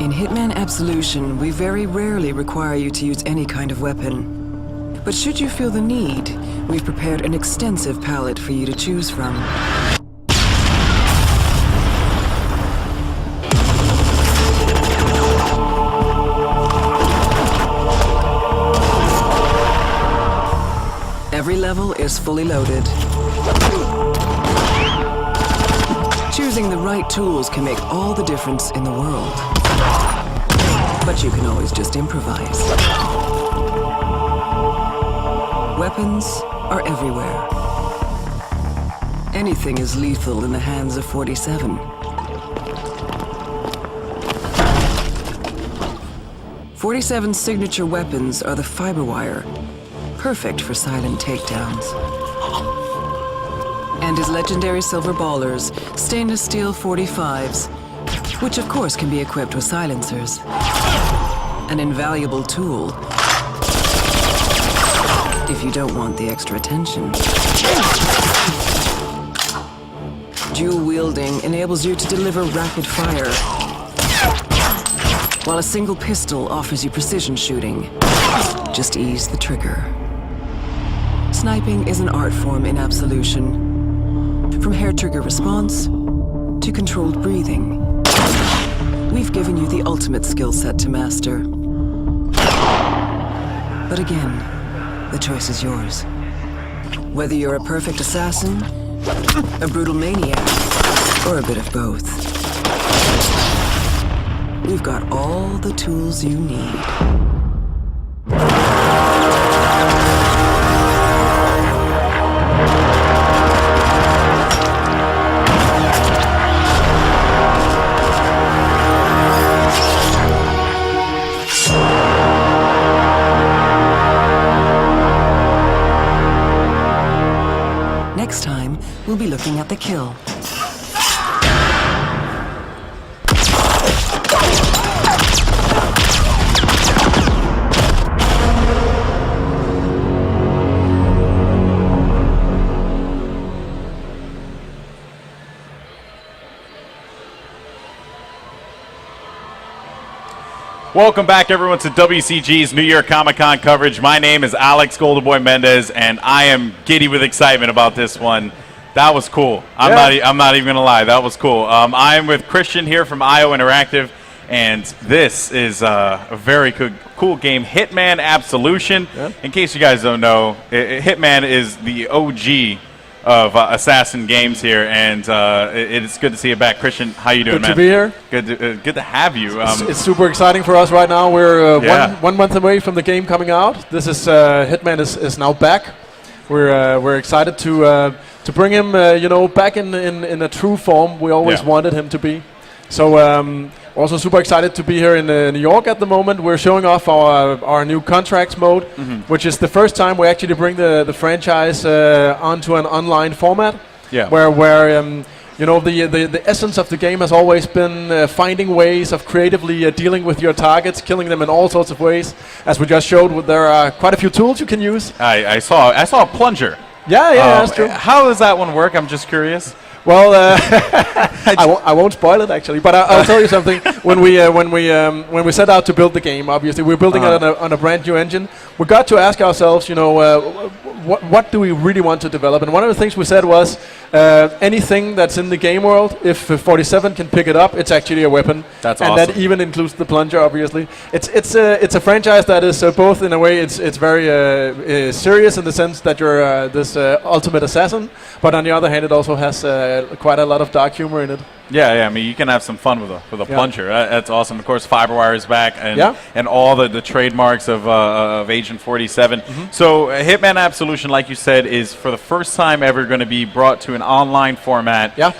In Hitman Absolution, we very rarely require you to use any kind of weapon. But should you feel the need, we've prepared an extensive palette for you to choose from. Every level is fully loaded. Choosing the right tools can make all the difference in the world. But you can always just improvise. Weapons are everywhere. Anything is lethal in the hands of 47. 47's signature weapons are the fiber wire, perfect for silent takedowns. And his legendary silver ballers, stainless steel 45s, which of course can be equipped with silencers. An invaluable tool if you don't want the extra attention. Dual wielding enables you to deliver rapid fire, while a single pistol offers you precision shooting. Just ease the trigger. Sniping is an art form in Absolution. From hair trigger response to controlled breathing, we've given you the ultimate skill set to master. But again, the choice is yours. Whether you're a perfect assassin, a brutal maniac, or a bit of both, we've got all the tools you need. Next time, we'll be looking at the kill. Welcome back, everyone, to WCG's New Year Comic-Con coverage. My name is Alex Goldenboy Mendez, and I am giddy with excitement about this one. That was cool. I'm not even going to lie. That was cool. I am with Christian here from IO Interactive, and this is a very cool game, Hitman Absolution. Yeah. In case you guys don't know, Hitman is the OG of assassin games here, and it's good to see you back. Christian, how you doing, man? Good to be here. Good to have you. It's super exciting for us right now. We're one month away from the game coming out. This is Hitman is now back. We're excited to bring him back in a true form we always wanted him to be. So also super excited to be here in New York at the moment. We're showing off our new contracts mode, which is the first time we actually bring the franchise onto an online format. Yeah. Where the essence of the game has always been finding ways of creatively dealing with your targets, killing them in all sorts of ways. As we just showed, there are quite a few tools you can use. I saw a plunger. Yeah, that's true. How does that one work? I'm just curious. Well, I won't spoil it actually, but I'll tell you something. When we set out to build the game, obviously we're building it on a brand new engine. We got to ask ourselves, what do we really want to develop? And one of the things we said was anything that's in the game world, if 47 can pick it up, it's actually a weapon. That's awesome. And that even includes the plunger, obviously. It's a franchise that is both in a way it's very serious in the sense that you're this ultimate assassin, but on the other hand, it also has quite a lot of dark humor in it. Yeah. I mean, you can have some fun with a plunger. That's awesome. Of course, Fiberwire is back, and all the trademarks of Agent 47. So, Hitman Absolution, like you said, is for the first time ever going to be brought to an online format. Yeah.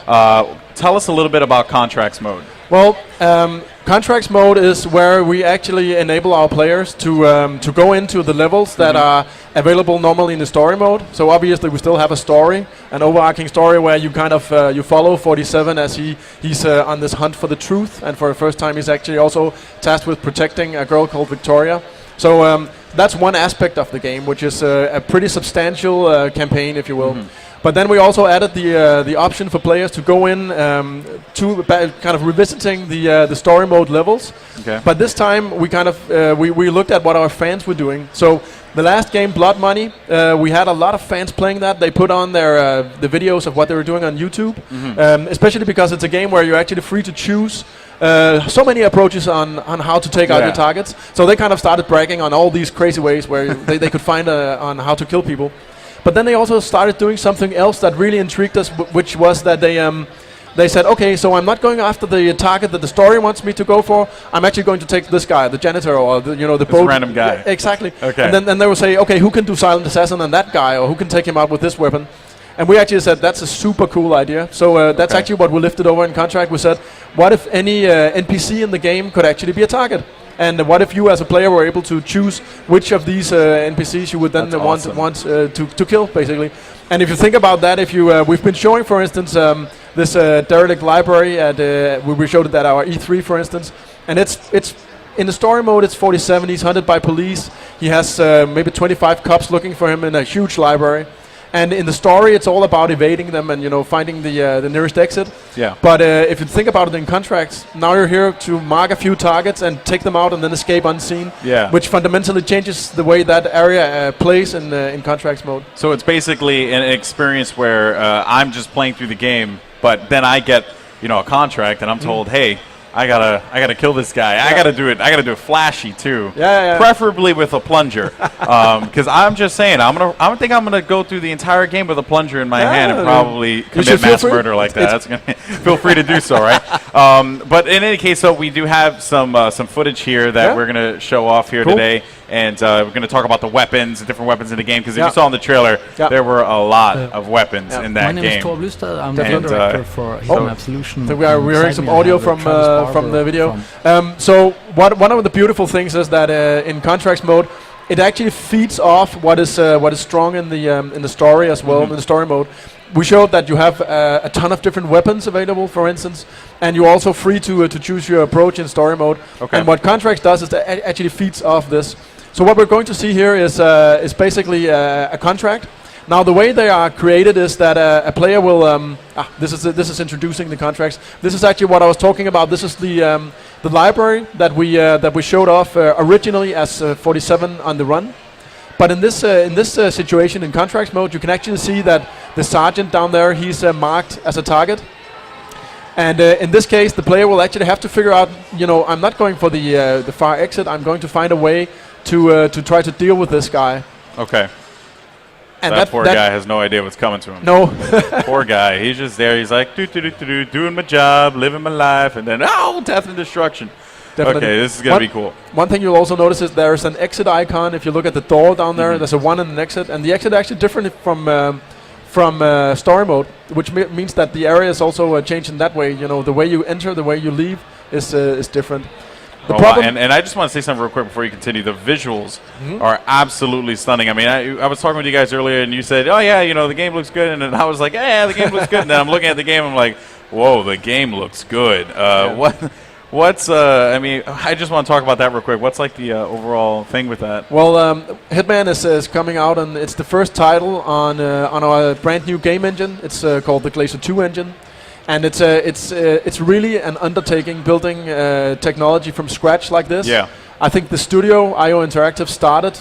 Tell us a little bit about Contracts Mode. Well, Contracts Mode is where we actually enable our players to go into the levels that are available normally in the story mode. So obviously we still have a story, an overarching story where you kind of you follow 47 as he's on this hunt for the truth, and for the first time he's actually also tasked with protecting a girl called Victoria. So that's one aspect of the game, which is a pretty substantial campaign, if you will. But then we also added the option for players to go in to kind of revisiting the story mode levels. Okay. But this time we kind of we looked at what our fans were doing. So the last game, Blood Money, we had a lot of fans playing that. They put on their the videos of what they were doing on YouTube, especially because it's a game where you're actually free to choose so many approaches on how to take out your targets. So they kind of started bragging on all these crazy ways where they could find on how to kill people. But then they also started doing something else that really intrigued us, which was that they said, okay, so I'm not going after the target that the story wants me to go for. I'm actually going to take this guy, the janitor, or the boat. Random guy. Yeah, exactly. Okay. And then they will say, okay, who can do Silent Assassin on that guy, or who can take him out with this weapon? And we actually said that's a super cool idea. So that's actually what we lifted over in contract. We said, what if any NPC in the game could actually be a target? And what if you, as a player, were able to choose which of these NPCs you would then want to kill, basically? And if you think about that, if you we've been showing, for instance, this derelict library at we showed it at our E3, for instance, and it's in the story mode. It's 47. He's hunted by police. He has maybe 25 cops looking for him in a huge library. And in the story, it's all about evading them and finding the nearest exit. Yeah. But if you think about it in contracts, now you're here to mark a few targets and take them out and then escape unseen. Yeah. Which fundamentally changes the way that area plays in contracts mode. So it's basically an experience where I'm just playing through the game, but then I get a contract and I'm told, hey, I gotta kill this guy. I gotta do it flashy too. Yeah. Preferably with a plunger, because I'm just saying I think I'm gonna go through the entire game with a plunger in my hand and probably commit mass murder like that. That's gonna feel free to do so, right? But in any case, so we do have some footage here that we're gonna show off here today. And we're going to talk about the weapons, the different weapons in the game, because if you saw in the trailer, there were a lot of weapons in that game. My name is Torb Lystad. I'm the director for Hitman Absolution. So we're hearing some audio from the video. So one of the beautiful things is that in contracts mode, it actually feeds off what is strong in the story as well, in the story mode. We showed that you have a ton of different weapons available, for instance, and you're also free to choose your approach in story mode. Okay. And what contracts does is that it actually feeds off this. So what we're going to see here is basically a contract. Now the way they are created is that a player will. This is introducing the contracts. This is actually what I was talking about. This is the library that we showed off originally as 47 on the run. But in this situation in contracts mode, you can actually see that the sergeant down there, he's marked as a target. And in this case, the player will actually have to figure out, I'm not going for the far exit. I'm going to find a way to try to deal with this guy. Okay. And that poor guy has no idea what's coming to him. No. Poor guy. He's just there. He's like, doing my job, living my life, and then, death and destruction. Definitely. Okay, this is going to be cool. One thing you'll also notice is there's an exit icon. If you look at the door down there, there's a 1 and an exit. And the exit actually different from story mode, which means that the area is also changed in that way. The way you enter, the way you leave is different. The problem and I just want to say something real quick before you continue. The visuals are absolutely stunning. I mean, I was talking with you guys earlier, and you said, "Oh yeah, the game looks good," and then I was like, "Yeah, the game looks good." And then I'm looking at the game, I'm like, "Whoa, the game looks good." What's I mean, I just want to talk about that real quick. What's like the overall thing with that? Well, Hitman is coming out, and it's the first title on our brand new game engine. It's called the Glacier 2 engine. And it's really an undertaking building technology from scratch like this. Yeah. I think the studio, IO Interactive, started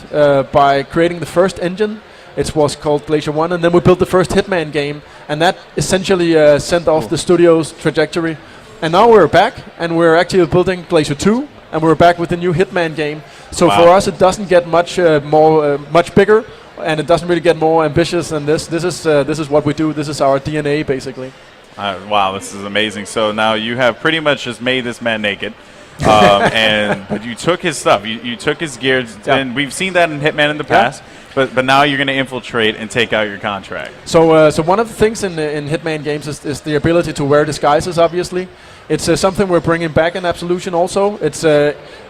by creating the first engine. It was called Glacier 1, and then we built the first Hitman game, and that essentially sent off the studio's trajectory. And now we're back, and we're actually building Glacier 2, and we're back with the new Hitman game. So for us, it doesn't get much much bigger, and it doesn't really get more ambitious than this. This is what we do. This is our DNA, basically. Wow, this is amazing. So now you have pretty much just made this man naked. But you took his stuff. You took his gear, and we've seen that in Hitman in the past. But now you're going to infiltrate and take out your contract. So one of the things in Hitman games is the ability to wear disguises, obviously. It's something we're bringing back in Absolution also. It's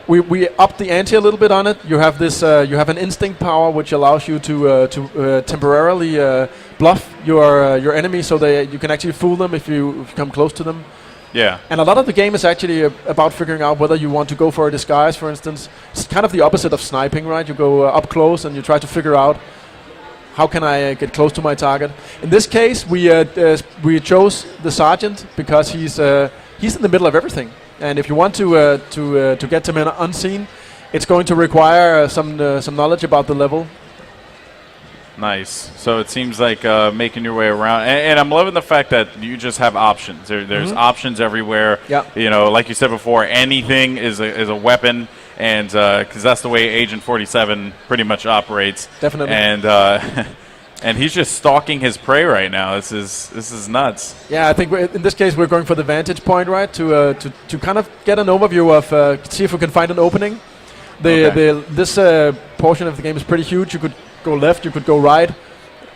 we upped the ante a little bit on it. You have this you have an instinct power which allows you to temporarily bluff your enemy, so you can actually fool them if you come close to them. Yeah. And a lot of the game is actually about figuring out whether you want to go for a disguise, for instance. It's kind of the opposite of sniping, right? You go up close and you try to figure out how can I get close to my target. In this case, we chose the sergeant because he's in the middle of everything. And if you want to get him in unseen, it's going to require some knowledge about the level. Nice. So it seems like making your way around, and I'm loving the fact that you just have options. There's options everywhere. Yeah. You know, like you said before, anything is a weapon, and because that's the way Agent 47 pretty much operates. Definitely. And and he's just stalking his prey right now. This is nuts. Yeah, I think in this case we're going for the vantage point, right? To kind of get an overview of see if we can find an opening. This portion of the game is pretty huge. You could go left, you could go right,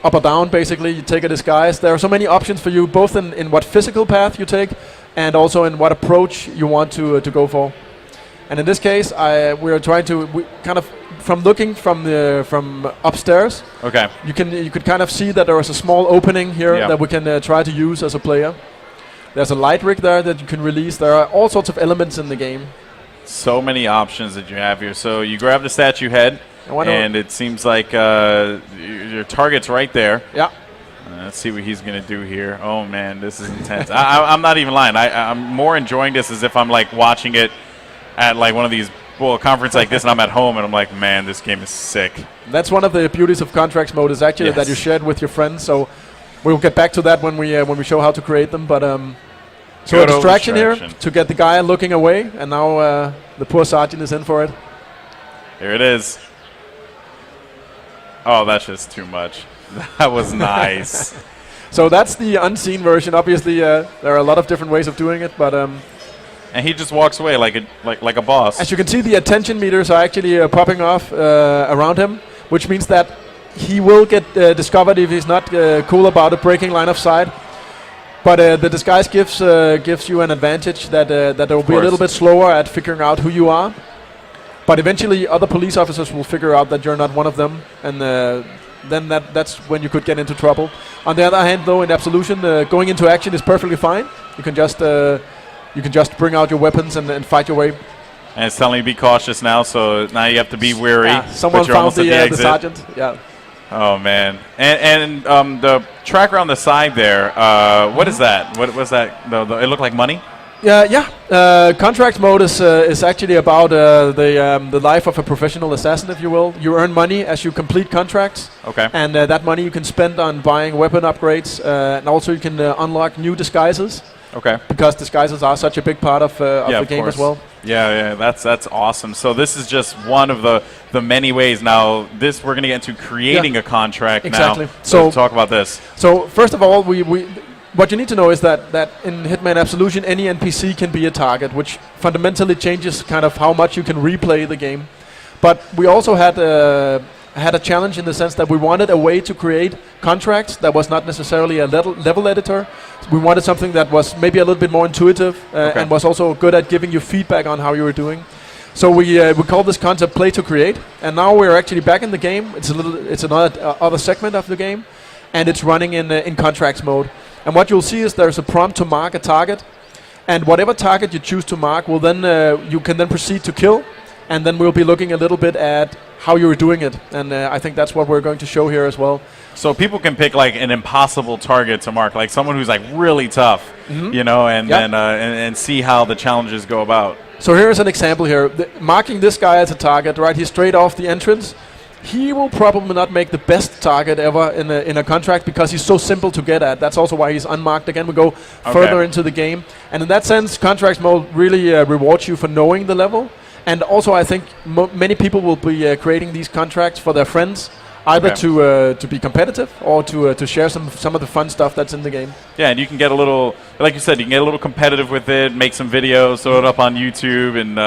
up or down, basically. You take a disguise. There are so many options for you, both in what physical path you take and also in what approach you want to go for. And in this case, we're trying to kind of, from looking from upstairs, okay, you could kind of see that there is a small opening here that we can try to use as a player. There's a light rig there that you can release. There are all sorts of elements in the game. So many options that you have here. So you grab the statue head, and it seems like your target's right there. Yeah. Let's see what he's going to do here. Oh, man, this is intense. I'm not even lying. I'm more enjoying this as if I'm, like, watching it at, like, one of these, a conference like this, and I'm at home, and I'm like, man, this game is sick. That's one of the beauties of contracts mode is actually that you share it with your friends. So we'll get back to that when we show how to create them. But so a distraction here to get the guy looking away, and now the poor sergeant is in for it. Here it is. Oh, that's just too much. That was nice. So that's the unseen version. Obviously, there are a lot of different ways of doing it, but and he just walks away like a boss. As you can see, the attention meters are actually popping off around him, which means that he will get discovered if he's not cool about it, breaking line of sight. But the disguise gives you an advantage that will be a little bit slower at figuring out who you are. But eventually, other police officers will figure out that you're not one of them, and then that's when you could get into trouble. On the other hand, though, in Absolution, going into action is perfectly fine. You can just bring out your weapons and fight your way. And it's telling you to be cautious now, so now you have to be wary. Yeah, someone found the sergeant. Yeah. Oh man, and the tracker on the side there. What is that? What was that? It looked like money. Yeah. Contract mode is actually about the life of a professional assassin, if you will. You earn money as you complete contracts. Okay. And that money you can spend on buying weapon upgrades, and also you can unlock new disguises. Okay. Because disguises are such a big part of the game as well. Yeah, that's awesome. So this is just one of the many ways. Now, we're going to get into creating a contract exactly. now. So talk about this. So first of all, what you need to know is that in Hitman Absolution, any NPC can be a target, which fundamentally changes kind of how much you can replay the game. But we also had a challenge in the sense that we wanted a way to create contracts that was not necessarily a level editor. We wanted something that was maybe a little bit more intuitive and was also good at giving you feedback on how you were doing. So we call this concept play to create, and now we're actually back in the game. It's another other segment of the game, and it's running in contracts mode. And what you'll see is there's a prompt to mark a target, and whatever target you choose to mark will then you can then proceed to kill, and then we'll be looking a little bit at how you're doing it, and I think that's what we're going to show here as well. So people can pick like an impossible target to mark, like someone who's like really tough, you know, and and see how the challenges go about. So here's an example here. Marking this guy as a target, right? He's straight off the entrance. He will probably not make the best target ever in a contract because he's so simple to get at. That's also why he's unmarked. Again, we go further into the game. And in that sense, contract mode really rewards you for knowing the level. And also, I think many people will be creating these contracts for their friends, either to be competitive or to share some of the fun stuff that's in the game. Yeah, and you can get a little, like you said, you can get a little competitive with it, make some videos, throw it up on YouTube, and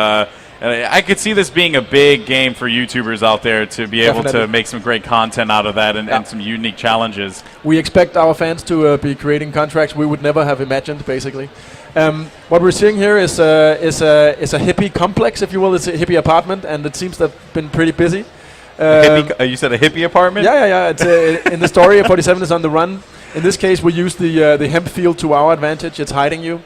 I could see this being a big game for YouTubers out there to be able to make some great content out of that and some unique challenges. We expect our fans to be creating contracts we would never have imagined, basically. What we're seeing here is a hippie complex, if you will. It's a hippie apartment, and it seems to have been pretty busy. You said a hippie apartment? Yeah. It's, in the story, 47 is on the run. In this case, we use the hemp field to our advantage. It's hiding you.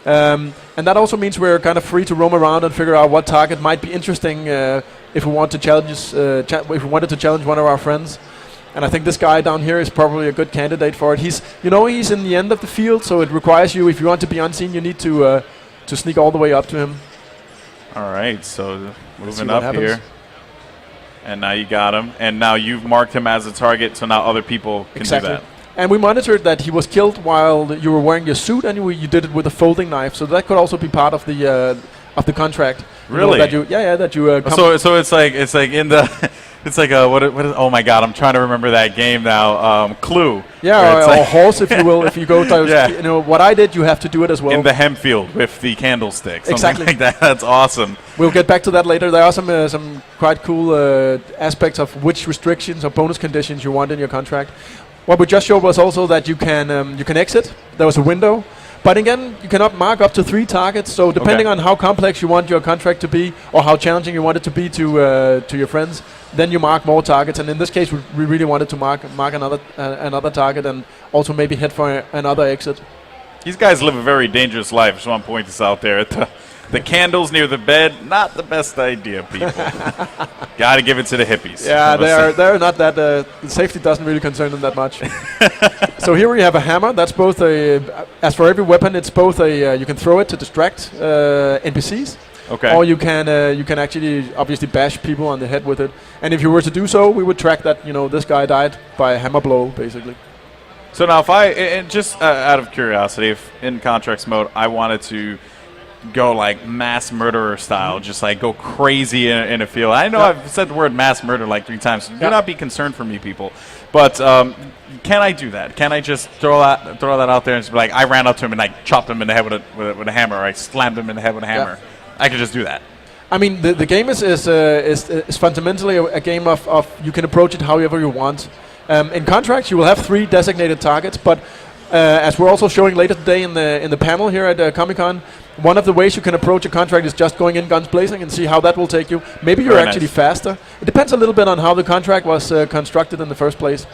And that also means we're kind of free to roam around and figure out what target might be interesting if we want to challenge, if we wanted to challenge one of our friends. And I think this guy down here is probably a good candidate for it. He's in the end of the field, so it requires you, if you want to be unseen, you need to sneak all the way up to him. All right, so moving up here. And now you got him. And now you've marked him as a target, so now other people can do that. And we monitored that he was killed while you were wearing your suit, and you did it with a folding knife. So that could also be part of the contract. Really? That you so it's like in the it's like what is, oh my god, I'm trying to remember that game now. Clue. Yeah, or horse, if you will. If you go to what I did, you have to do it as well. In the hemp field with the candlestick. Exactly. Like that. That's awesome. We'll get back to that later. There are some quite cool aspects of which restrictions or bonus conditions you want in your contract. What we just showed was also that you can exit. There was a window. But again, you cannot mark up to 3 targets. So depending on how complex you want your contract to be, or how challenging you want it to be to your friends, then you mark more targets. And in this case, we really wanted to mark another target and also maybe head for another exit. These guys live a very dangerous life. Just want to point this out there. The candles near the bed, not the best idea, people. Got to give it to the hippies. Yeah, they're not that. The safety doesn't really concern them that much. So here we have a hammer. That's both as for every weapon, it's both you can throw it to distract NPCs. Okay. Or you can actually obviously bash people on the head with it. And if you were to do so, we would track that this guy died by a hammer blow, basically. So now, if just out of curiosity, if in contracts mode I wanted to go like mass murderer style, just like go crazy in a field. I know I've said the word mass murder like 3 times, so do not be concerned for me, people. But can I do that? Can I just throw that out there and just be like, I ran up to him and I chopped him in the head with a hammer, or I slammed him in the head with a hammer? I could just do that. I mean, the game is fundamentally a game of you can approach it however you want. In contracts, you will have 3 designated targets, but as we're also showing later today in the panel here at Comic-Con, one of the ways you can approach a contract is just going in guns blazing and see how that will take you. Maybe you're actually faster. It depends a little bit on how the contract was constructed in the first place.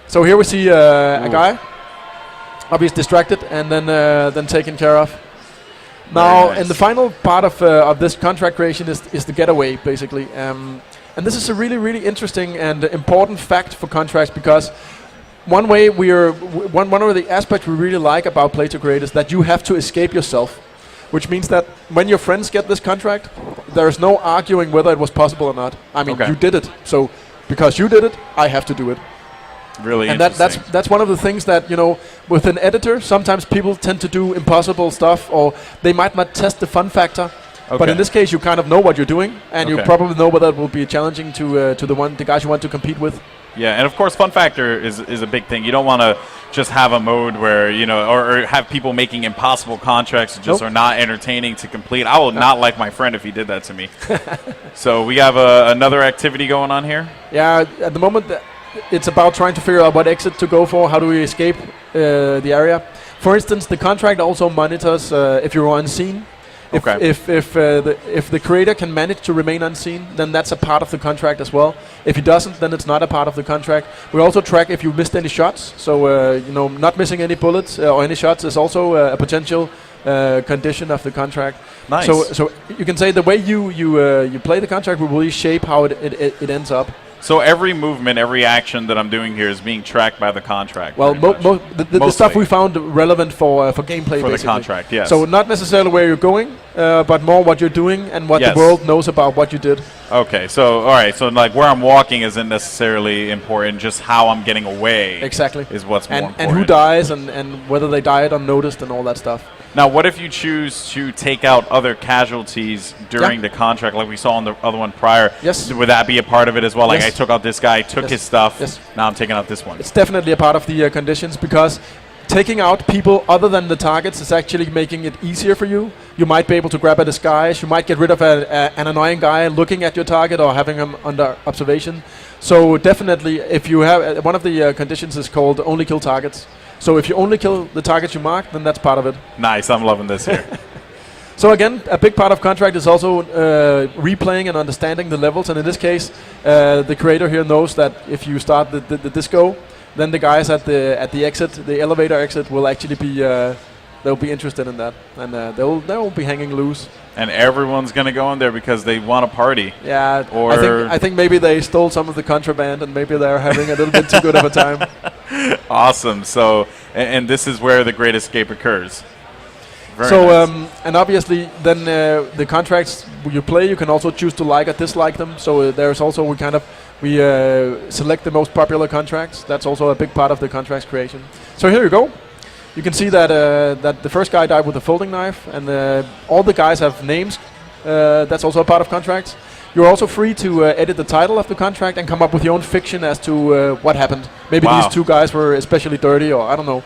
So here we see a guy, obviously distracted and then taken care of. Now, in the final part of this contract creation is the getaway, basically. And this is a really, really interesting and important fact for contracts, because one of the aspects we really like about Play to Create is that you have to escape yourself, which means that when your friends get this contract, there is no arguing whether it was possible or not. I mean, you did it, so because you did it, I have to do it. Really and interesting. that's one of the things that, with an editor, sometimes people tend to do impossible stuff, or they might not test the fun factor. But in this case, you kind of know what you're doing, and you probably know whether it will be challenging to the guys you want to compete with. Yeah, and of course, fun factor is a big thing. You don't want to just have a mode where, or have people making impossible contracts that just are not entertaining to complete. I will not like my friend if he did that to me. So we have another activity going on here? Yeah, at the moment, it's about trying to figure out what exit to go for. How do we escape the area? For instance, the contract also monitors if you're unseen. If the creator can manage to remain unseen, then that's a part of the contract as well. If he doesn't, then it's not a part of the contract. We also track if you missed any shots. So not missing any bullets or any shots is also a potential condition of the contract. Nice. So you can say the way you play the contract will really shape how it ends up. So every movement, every action that I'm doing here is being tracked by the contract. Well, the stuff we found relevant for gameplay, for basically. the contract, yes. So not necessarily where you're going, but more what you're doing and what the world knows about what you did. Okay, so all right, so like where I'm walking isn't necessarily important, just how I'm getting away. Exactly. Is what's more important. And who dies and whether they died unnoticed and all that stuff. Now, what if you choose to take out other casualties during the contract, like we saw on the other one prior? Yes. Would that be a part of it as well? Like I took out this guy, took his stuff, now I'm taking out this one. It's definitely a part of the conditions, because taking out people other than the targets is actually making it easier for you. You might be able to grab a disguise, you might get rid of an annoying guy looking at your target or having him under observation. So definitely, if you have, one of the conditions is called only kill targets. So if you only kill the targets you mark, then that's part of it. Nice, I'm loving this here. So again, a big part of contract is also replaying and understanding the levels. And in this case, the creator here knows that if you start the disco, then the guys at the exit, the elevator exit, will actually be they'll be interested in that, and they'll be hanging loose. And everyone's gonna go in there because they want to party. Yeah, or I think maybe they stole some of the contraband, and maybe they're having a little bit too good of a time. Awesome. So, and this is where the Great Escape occurs. Very so, nice. And obviously, then the contracts you play, you can also choose to like or dislike them. So there's also we select the most popular contracts. That's also a big part of the contracts creation. So here you go. You can see that that the first guy died with a folding knife, and all the guys have names. That's also a part of contracts. You're also free to edit the title of the contract and come up with your own fiction as to what happened. Maybe these two guys were especially dirty, or I don't know.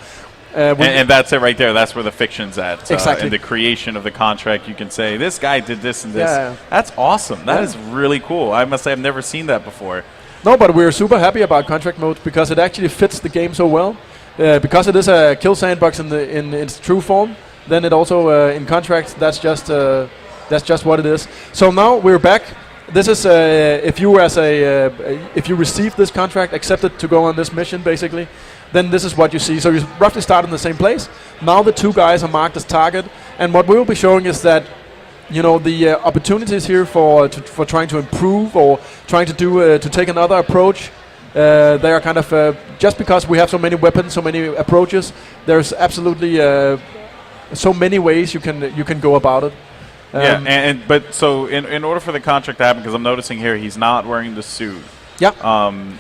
And that's it right there. That's where the fiction's at. Exactly. In the creation of the contract, you can say, this guy did this and this. Yeah. That's awesome. That is really cool. I must say, I've never seen that before. No, but we're super happy about contract mode because it actually fits the game so well. Because it is a kill sandbox in its true form, then it also, in contracts, that's just what it is. So now we're back. This is if you receive this contract, accepted to go on this mission, basically, then this is what you see. So you roughly start in the same place. Now the two guys are marked as target, and what we will be showing is that, you know, the opportunities here for trying to improve or trying to do to take another approach. They are kind of just because we have so many weapons, so many approaches. There's absolutely so many ways you can go about it. But so in order for the contract to happen, because I'm noticing here he's not wearing the suit. Yeah,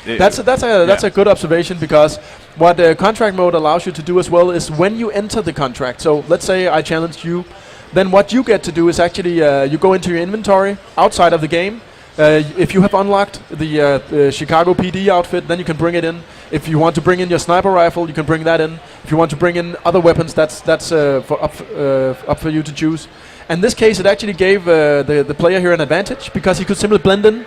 that's a good observation, because what contract mode allows you to do as well is when you enter the contract. So let's say I challenged you, then what you get to do is actually you go into your inventory outside of the game. If you have unlocked the Chicago PD outfit, then you can bring it in. If you want to bring in your sniper rifle, you can bring that in. If you want to bring in other weapons, that's up for you to choose. In this case, it actually gave the player here an advantage because he could simply blend in.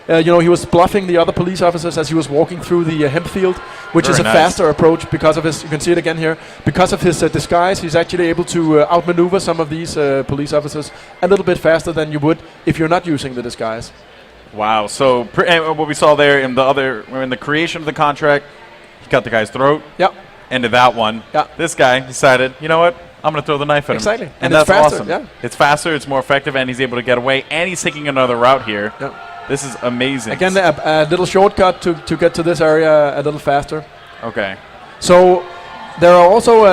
He was bluffing the other police officers as he was walking through the hemp field, which is a faster approach because of his. You can see it again here. Because of his disguise, he's actually able to outmaneuver some of these police officers a little bit faster than you would if you're not using the disguise. Wow. So what we saw there in the creation of the contract, he cut the guy's throat. Yep. Into that one. Yeah. This guy decided, you know what? I'm going to throw the knife at him. Exactly. And it's that's faster, awesome. Yeah. It's faster, it's more effective, and he's able to get away, and he's taking another route here. Yep. This is amazing. Again, a little shortcut to get to this area a little faster. Okay. So there are also,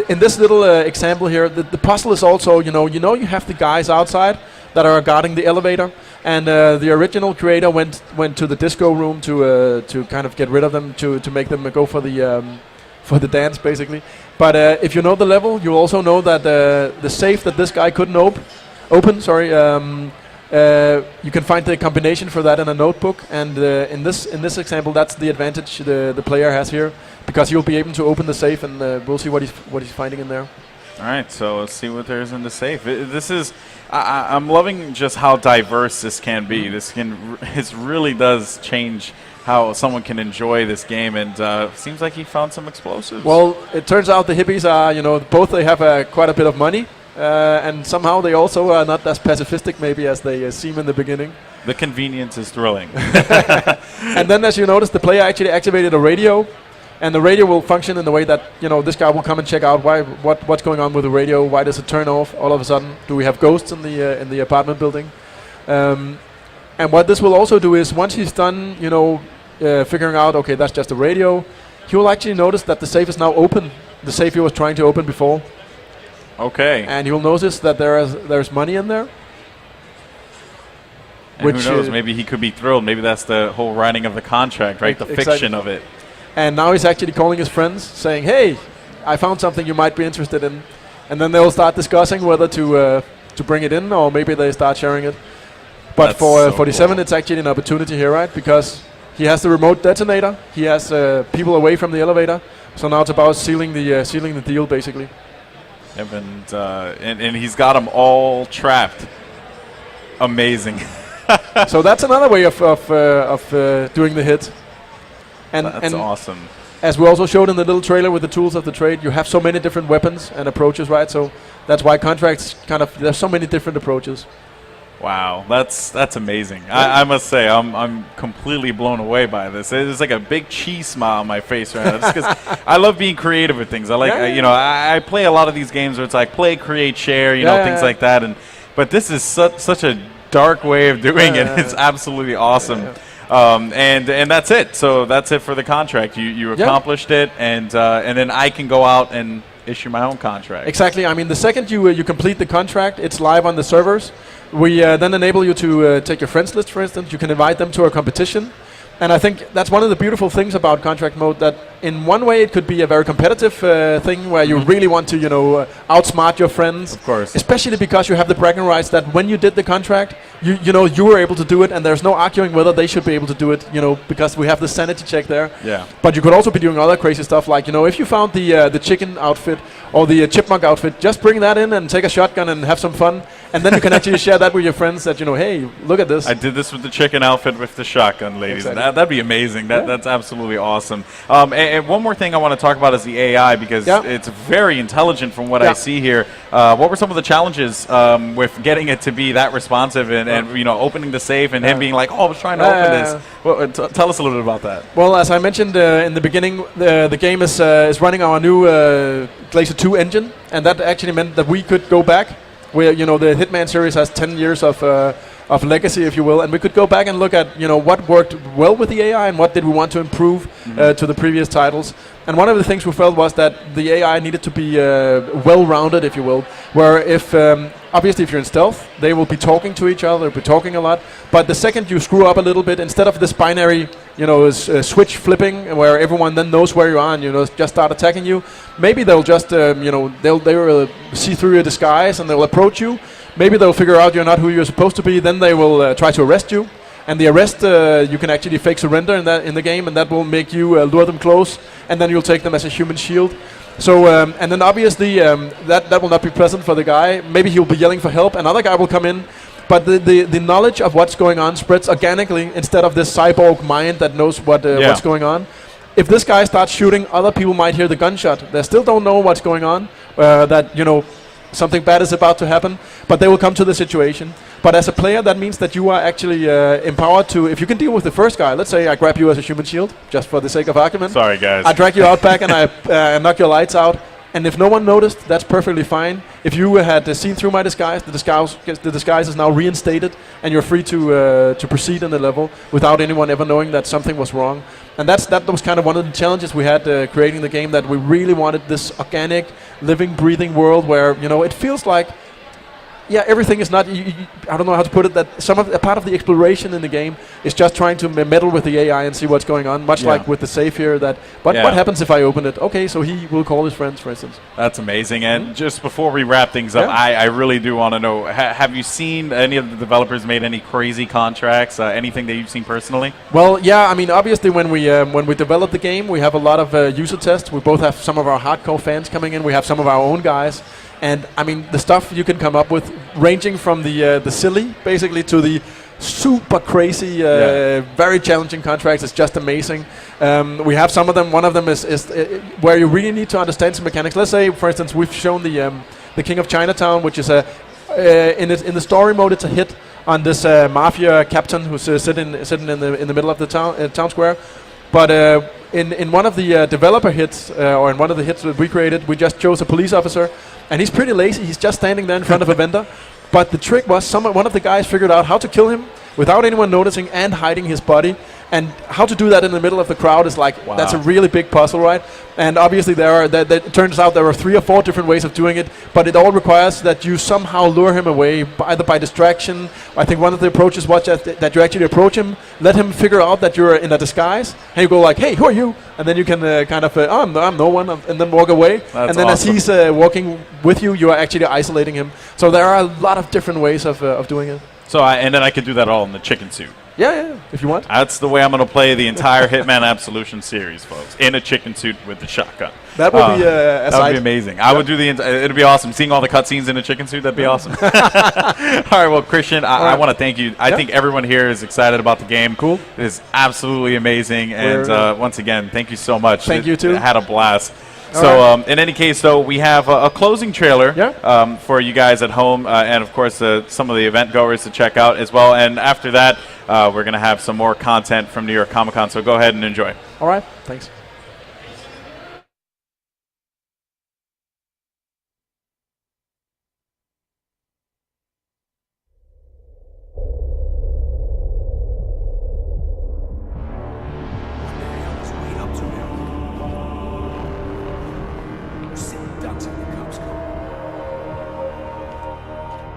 in this little example here, the puzzle is also, you have the guys outside that are guarding the elevator, and the original creator went to the disco room to kind of get rid of them, to make them go for the dance, basically. But if you know the level, you also know that the safe that this guy couldn't open, you can find the combination for that in a notebook, and in this example, that's the advantage the player has here, because he'll be able to open the safe, and we'll see what he's finding in there. All right, so let's see what there is in the safe. I'm loving just how diverse this can be. This really does change how someone can enjoy this game, and seems like he found some explosives. Well, it turns out the hippies are, both they have quite a bit of money. And somehow they also are not as pacifistic maybe as they seem in the beginning. The convenience is thrilling. And then, as you notice, the player actually activated a radio, and the radio will function in the way that this guy will come and check out what's going on with the radio. Why does it turn off all of a sudden? Do we have ghosts in the apartment building? And what this will also do is, once he's done, figuring out, okay, that's just a radio, he will actually notice that the safe is now open. The safe he was trying to open before. Okay. And you'll notice that there's money in there. And which who knows? Maybe he could be thrilled. Maybe that's the whole writing of the contract, right? The fiction of it. And now he's actually calling his friends, saying, "Hey, I found something you might be interested in." And then they'll start discussing whether to bring it in, or maybe they start sharing it. But that's for 47, cool. It's actually an opportunity here, right? Because he has the remote detonator. He has people away from the elevator. So now it's about sealing the deal, basically. Yep, and he's got them all trapped. Amazing. So that's another way of doing the hit. That's awesome. As we also showed in the little trailer with the tools of the trade, you have so many different weapons and approaches, right? So that's why contracts there's so many different approaches. Wow, that's amazing. I must say, I'm completely blown away by this. There's like a big cheese smile on my face right now, just because I love being creative with things. I like, I play a lot of these games where it's like play, create, share, things like that. But this is such a dark way of doing it. It's absolutely awesome. And that's it. So that's it for the contract. You accomplished it, and then I can go out and issue my own contract. Exactly. I mean, the second you complete the contract, it's live on the servers. We then enable you to take your friends list, for instance. You can invite them to a competition. And I think that's one of the beautiful things about contract mode, that in one way it could be a very competitive thing where you really want to, outsmart your friends. Of course. Especially because you have the bragging rights that when you did the contract, you were able to do it, and there's no arguing whether they should be able to do it, because we have the sanity check there. Yeah. But you could also be doing other crazy stuff, like, if you found the chicken outfit or the chipmunk outfit, just bring that in and take a shotgun and have some fun. And then you can actually share that with your friends that, hey, look at this. I did this with the chicken outfit with the shotgun, ladies. Exactly. That'd be amazing. That's absolutely awesome. And one more thing I want to talk about is the AI, because it's very intelligent from what I see here. What were some of the challenges with getting it to be that responsive and opening the safe and him being like, I was trying to open this? Well, tell us a little bit about that. Well, as I mentioned in the beginning, the game is running our new Glacier 2 engine, and that actually meant that we could go back. Where the Hitman series has 10 years of legacy, if you will, and we could go back and look at what worked well with the AI and what did we want to improve to the previous titles. And one of the things we felt was that the AI needed to be well-rounded, if you will, where if obviously if you're in stealth, they will be talking to each other, they'll be talking a lot, but the second you screw up a little bit, instead of this binary switch flipping where everyone then knows where you are and just start attacking you, maybe they'll just they'll see through your disguise and they'll approach you. Maybe they'll figure out you're not who you're supposed to be, then they will try to arrest you. And the arrest, you can actually fake surrender in the game, and that will make you lure them close, and then you'll take them as a human shield. So, and then obviously that will not be pleasant for the guy. Maybe he'll be yelling for help, another guy will come in, but the knowledge of what's going on spreads organically instead of this cyborg mind that knows what's going on. If this guy starts shooting, other people might hear the gunshot. They still don't know what's going on, something bad is about to happen, but they will come to the situation. But as a player, that means that you are actually empowered to, if you can deal with the first guy, let's say I grab you as a human shield, just for the sake of argument. Sorry, guys. I drag you out back and I knock your lights out. And if no one noticed, that's perfectly fine. If you had seen through my disguise, the disguise is now reinstated, and you're free to proceed in the level without anyone ever knowing that something was wrong. And that was kind of one of the challenges we had creating the game, that we really wanted this organic, living, breathing world where it feels like everything is not. I don't know how to put it. That a part of the exploration in the game is just trying to meddle with the AI and see what's going on. Much like with the safe here. What happens if I open it? Okay, so he will call his friends, for instance. That's amazing. And just before we wrap things up, I really do want to know: have you seen any of the developers made any crazy contracts? Anything that you've seen personally? Well, I mean, obviously, when we develop the game, we have a lot of user tests. We both have some of our hardcore fans coming in. We have some of our own guys. And I mean, the stuff you can come up with, ranging from the silly, basically, to the super crazy, very challenging contracts, is just amazing. We have some of them. One of them is where you really need to understand some mechanics. Let's say, for instance, we've shown the King of Chinatown, which is in the story mode, it's a hit on this mafia captain who's sitting in the middle of the town square. But in one of the developer hits, or in one of the hits that we created, we just chose a police officer. And he's pretty lazy. He's just standing there in front of a vendor. But the trick was one of the guys figured out how to kill him without anyone noticing and hiding his body. And how to do that in the middle of the crowd is that's a really big puzzle, right? And obviously it turns out there are 3 or 4 different ways of doing it, but it all requires that you somehow lure him away, either by distraction. I think one of the approaches was that you actually approach him, let him figure out that you're in a disguise, and you go like, hey, who are you? And then you can I'm no one, and then walk away. That's and then awesome. as he's walking with you, you are actually isolating him. So there are a lot of different ways of doing it. So and then I could do that all in the chicken suit. Yeah, if you want. That's the way I'm going to play the entire Hitman Absolution series, folks. In a chicken suit with the shotgun. That would be that would be amazing. Yep. I would do it'd be awesome. Seeing all the cutscenes in a chicken suit, that'd be awesome. All right, well, Christian, I want to thank you. I think everyone here is excited about the game. Cool. It is absolutely amazing. And once again, thank you so much. Thank you, too. I had a blast. So in any case, though, we have a closing trailer for you guys at home, and of course some of the event goers to check out as well. And after that, we're going to have some more content from New York Comic Con. So go ahead and enjoy. All right, thanks.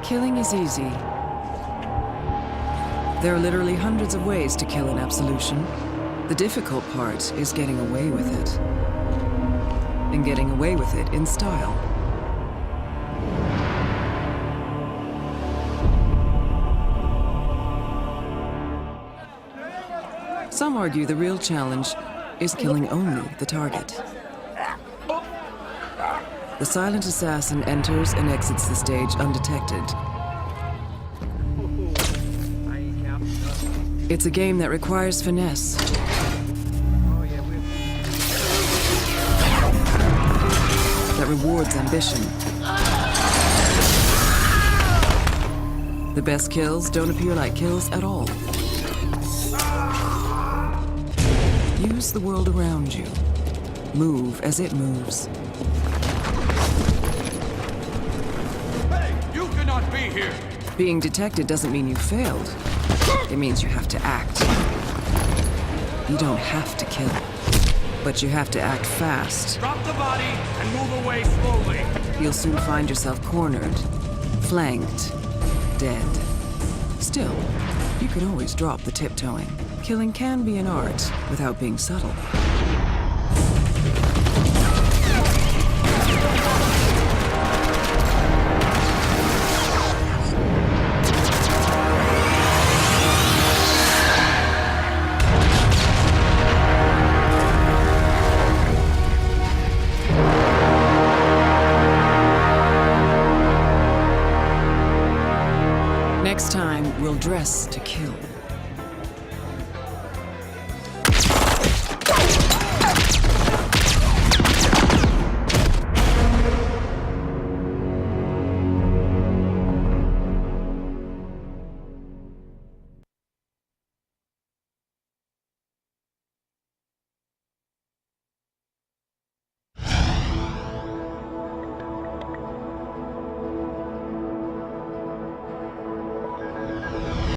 Killing is easy. There are literally hundreds of ways to kill in Absolution. The difficult part is getting away with it. And getting away with it in style. Some argue the real challenge is killing only the target. The silent assassin enters and exits the stage undetected. It's a game that requires finesse. That rewards ambition. The best kills don't appear like kills at all. Use the world around you. Move as it moves. Be here. Being detected doesn't mean you failed. It means you have to act. You don't have to kill, but you have to act fast. Drop the body and move away slowly. You'll soon find yourself cornered, flanked, dead. Still, you can always drop the tiptoeing. Killing can be an art without being subtle. Next time, we'll dress to kill.